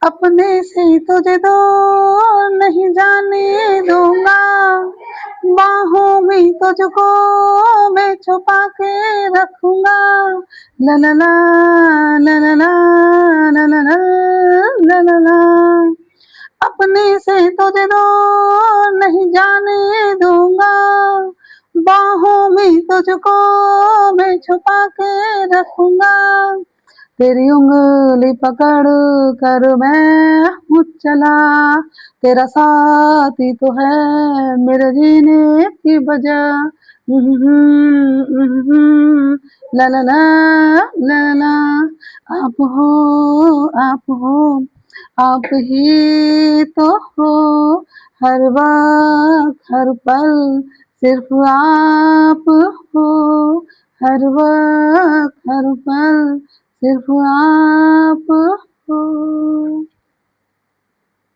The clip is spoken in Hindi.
अपने से तुझे दूर नहीं जाने दूंगा, बाहों में तुझको मैं छुपा के रखूंगा। ला ला ला ला ला ला ला ला ला ला ला ला। अपने से तुझे दूर नहीं जाने दूंगा, बाहों में तुझको मैं छुपा के रखूंगा। तेरी उंगली पकड़ कर मैं हूँ चला, तेरा साथ ही तो है मेरे जीने की वजह। ला ला ला ला ला। आप हो, आप हो, आप ही तो हो, हर वक्त हर पल सिर्फ आप हो, हर वक्त हर पल सिर्फ आप